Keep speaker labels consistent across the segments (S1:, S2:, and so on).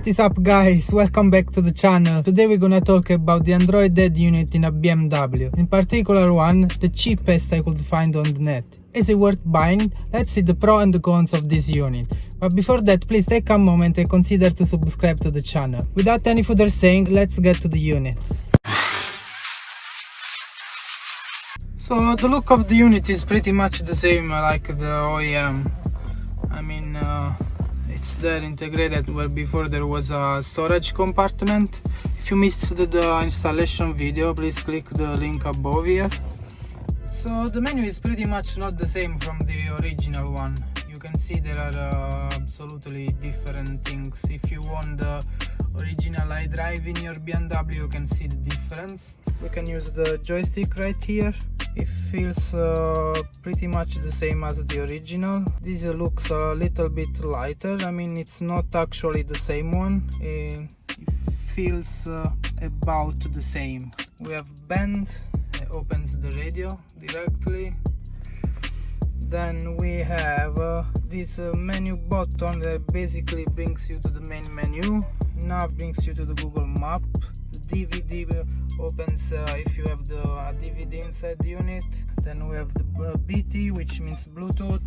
S1: What is up guys, welcome back to the channel. Today we're gonna talk about the Android Dead unit in a BMW. In particular one, the cheapest I could find on the net. Is it worth buying? Let's see the pros and the cons of this unit. But before that, please take a moment and consider to subscribe to the channel. Without any further saying, let's get to the unit. So the look of the unit is pretty much the same like the OEM. I mean, it's there integrated where before there was a storage compartment. If you missed the installation video, please click the link above here. So the menu is pretty much not the same from the original one. You can see there are absolutely different things. If you want the original iDrive in your BMW, you can see the difference. We can use the joystick right here. It feels pretty much the same as the original. This looks a little bit lighter. I mean, it's not actually the same one. It feels about the same. We have band, it opens the radio directly. Then we have this menu button that basically brings you to the main menu. Now brings you to the Google Map. The DVD opens if you have the DVD inside the unit. Then we have the BT, which means Bluetooth.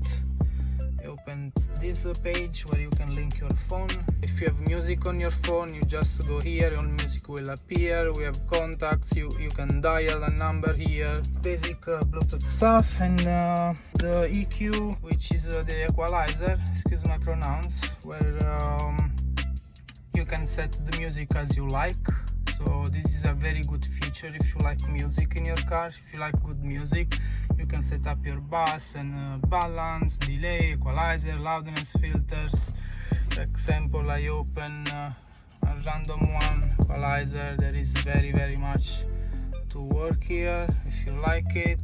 S1: It opens this page where you can link your phone. If you have music on your phone, you just go here, your music will appear. We have contacts, you can dial a number here. Basic Bluetooth stuff, and the EQ, which is the equalizer, excuse my pronouns, where you can set the music as you like. So this is a very good feature if you like music in your car. If you like good music, you can set up your bass and balance, delay, equalizer, loudness filters. For example, I open a random one, equalizer. There is very much to work here if you like it.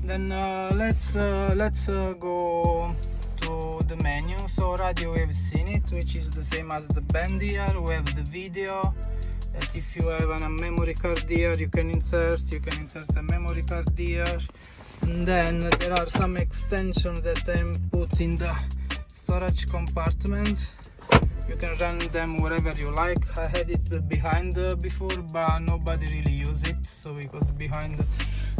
S1: Then let's go to the menu. So radio, we have seen it, which is the same as the band here. We have the video. That if you have a memory card here, you can insert a memory card here. And then there are some extensions that I'm put in the storage compartment. You can run them wherever you like. I had it behind before, but nobody really used it. So because behind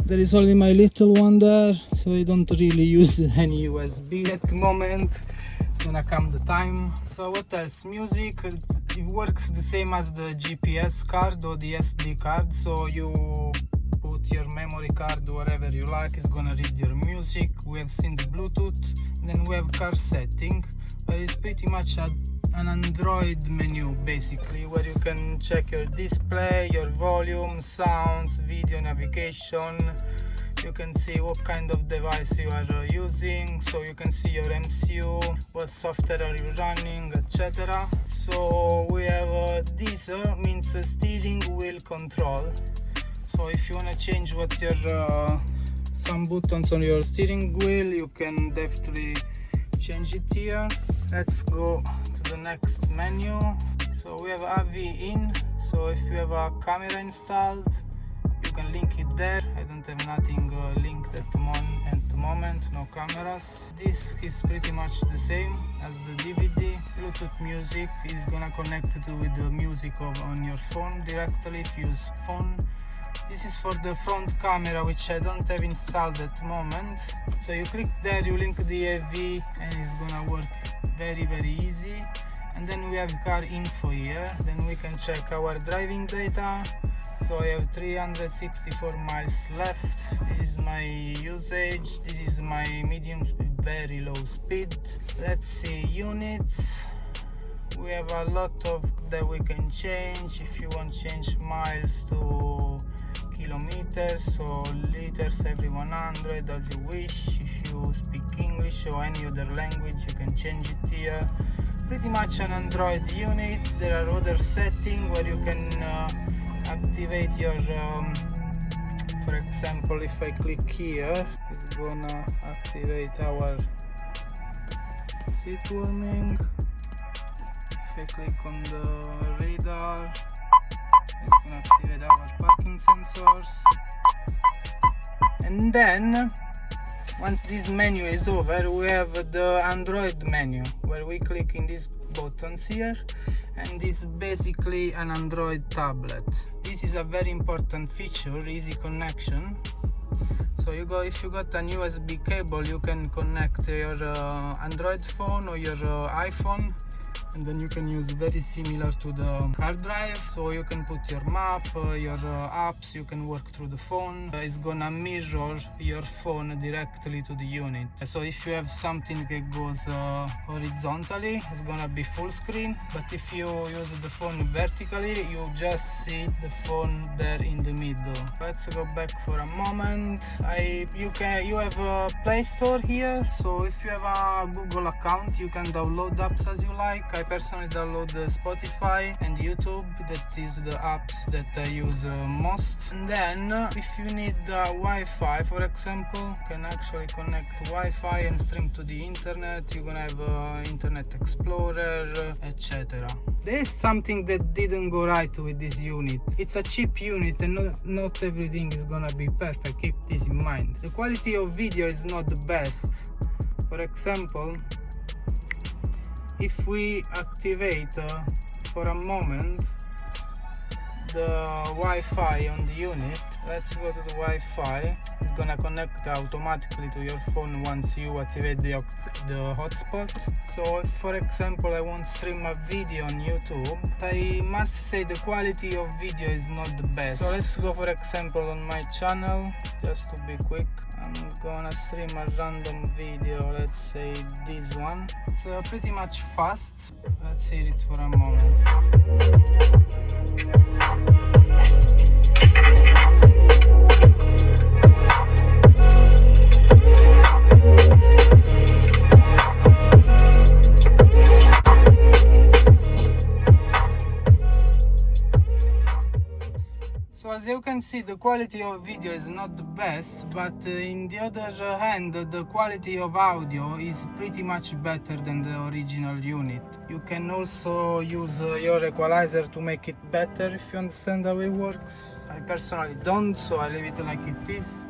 S1: there is only my little one there, so I don't really use any USB at the moment. It's gonna come the time. So what else? Music. It works the same as the GPS card or the SD card, so you put your memory card wherever you like, it's gonna read your music. We have seen the Bluetooth, and then we have car setting, where it's pretty much an Android menu basically, where you can check your display, your volume, sounds, video, navigation. You can see what kind of device you are using, so you can see your MCU, what software are you running, etc. So we have this means steering wheel control. So if you want to change what your some buttons on your steering wheel, you can definitely change it here. Let's go to the next menu. So we have AV in, so if you have a camera installed, you can link it there. I don't have nothing linked at the moment, no cameras. This is pretty much the same as the DVD. Bluetooth music is gonna connect to with the music on your phone directly if you use phone. This is for the front camera, which I don't have installed at the moment. So you click there, you link the AV, and it's gonna work very easy. And then we have car info here. Then we can check our driving data. So I have 364 miles left. This is my usage. This is my medium speed, very low speed. Let's see units. We have a lot of that we can change. If you want to change miles to kilometers, so liters every 100 as you wish. If you speak English or any other language, you can change it here. Pretty much an Android unit. There are other settings where you can activate your for example, if I click here, it's gonna activate our seat warming. If I click on the radar, it's gonna activate our parking sensors. And then Once this menu is over, we have the Android menu where we click in these buttons here, and it's basically an Android tablet. This is a very important feature, easy connection. So if you got an USB cable, you can connect your Android phone or your iPhone, and then you can use very similar to the hard drive. So you can put your map, your apps, you can work through the phone. It's gonna mirror your phone directly to the unit. So if you have something that goes horizontally, it's gonna be full screen, but if you use the phone vertically, you just see the phone there in the middle. Let's go back for a moment. You have a Play Store here, so if you have a Google account, you can download apps as you like. I personally download Spotify and YouTube. That is the apps that I use most. And then if you need Wi-Fi, for example, you can actually connect Wi-Fi and stream to the internet. You're gonna have Internet Explorer, etc. There is something that didn't go right with this unit. It's a cheap unit and not everything is gonna be perfect. Keep this in mind. The quality of video is not the best. For example, if we activate for a moment the Wi-Fi on the unit, let's go to the Wi-Fi. It's gonna connect automatically to your phone once you activate the hotspot. So if, for example, I want to stream a video on YouTube, I must say the quality of video is not the best. So let's go, for example, on my channel, just to be quick. I'm gonna stream a random video, let's say this one. It's pretty much fast. Let's hear it for a moment. So as you can see, the quality of video is not the best, but in the other hand, the quality of audio is pretty much better than the original unit. You can also use your equalizer to make it better if you understand how it works. I personally don't, so I leave it like it is.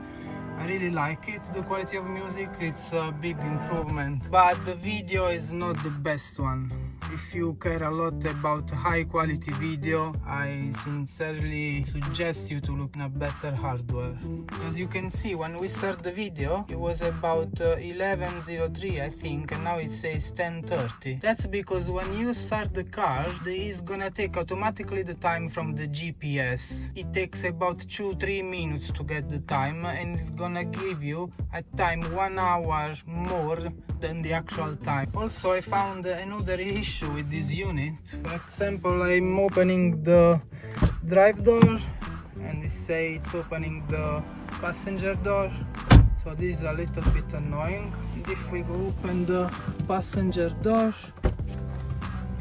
S1: I really like it, the quality of music, it's a big improvement, but the video is not the best one. If you care a lot about high quality video, I sincerely suggest you to look at better hardware. As you can see, when we started the video, it was about 11:03 I think, and now it says 10:30. That's because when you start the car, it's gonna take automatically the time from the GPS. It takes about 2-3 minutes to get the time, and it's gonna give you a time 1 hour more than the actual time. Also, I found another issue with this unit. For example, I'm opening the drive door and it says it's opening the passenger door, so this is a little bit annoying. And if we go open the passenger door,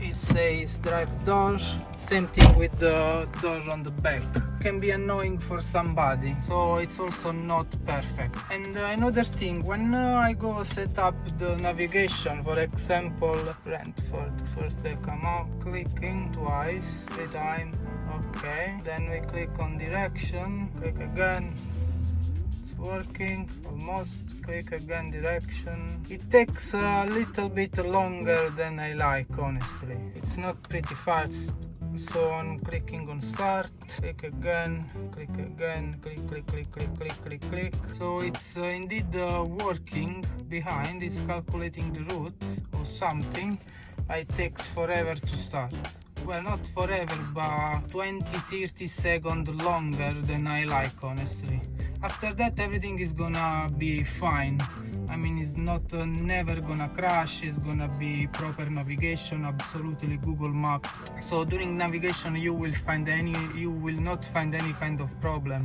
S1: it says drive door. Same thing with the door on the back. Can be annoying for somebody, so it's also not perfect. And another thing, when I go set up the navigation, for example, Brentford, first they come up, clicking twice, 3 times, okay. Then we click on direction, click again. Working almost, click again direction. It takes a little bit longer than I like, honestly. It's not pretty fast. So I'm clicking on start, click again, click again, click, click, click, click, click, click, click. So it's indeed working behind, it's calculating the route or something. It takes forever to start. Well, not forever, but 20-30 seconds longer than I like, honestly. After that, everything is gonna be fine. I mean, it's not never gonna crash, it's gonna be proper navigation, absolutely Google Maps. So during navigation you will not find any kind of problem.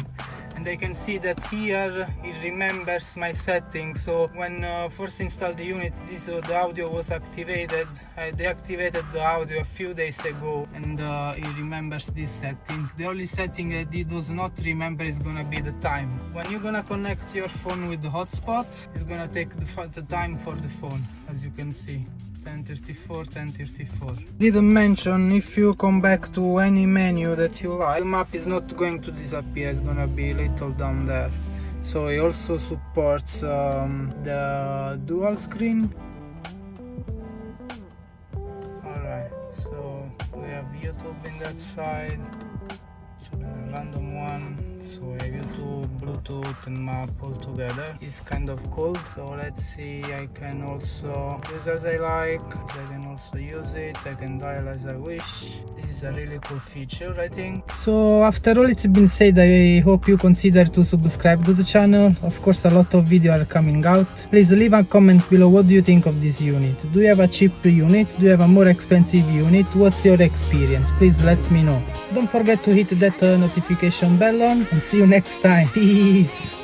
S1: And I can see that here it remembers my settings. So when first installed the unit, the audio was activated. I deactivated the audio a few days ago, and it remembers this setting. The only setting it does not remember is gonna be the time. When you're gonna connect your phone with the hotspot, it's gonna take the time for the phone, as you can see. 10:34, 10:34. Didn't mention, if you come back to any menu that you like, the map is not going to disappear, it's gonna be little down there. So it also supports the dual screen. Alright, so we have YouTube in that side, so a random one. So we have YouTube, Bluetooth and map all together. It's kind of cool. So let's see, I can also use as I like. I can also use it. I can dial as I wish. This is a really cool feature, I think. So after all it's been said, I hope you consider to subscribe to the channel. Of course, a lot of videos are coming out. Please leave a comment below. What do you think of this unit? Do you have a cheap unit? Do you have a more expensive unit? What's your experience? Please let me know. Don't forget to hit that notification bell on, and see you next time. Peace.